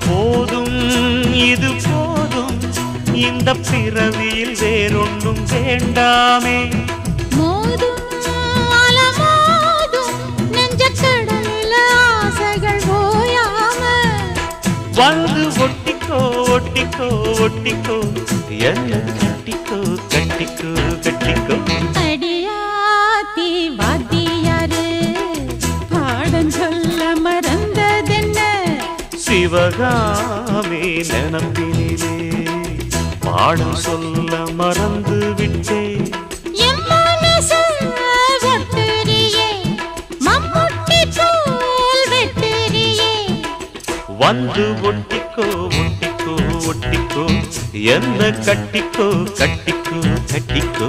போதும் இது போதும் இந்த பிறவியில் வேறொன்றும் வேண்டாமே. மோதும் அலமோதும் நெஞ்ச கடல்ல ஆசைகள் ஓயாம வந்து ஒட்டிக்கோ ஒட்டிக்கோ ஒட்டிக்கோ என்ன கட்டிக்கோ கட்டிக்கோ கட்டிக்கோ. அடியாத்தி வாத்தியாரு பாடம் சொல்ல மறந்ததென்ன சிவகாமி நினப்பினிலே பாடம் சொல்ல மறந்து விட்டேன். என் மனசு ஒட்டுறியே மம்முட்டி போல் வெட்டுறியே வந்து ஒட்டிக்கோ ஒட்டிக்கோ ஒட்டிக்கோ என்ன கட்டிக்கோ கட்டிக்கோ கட்டிக்கோ.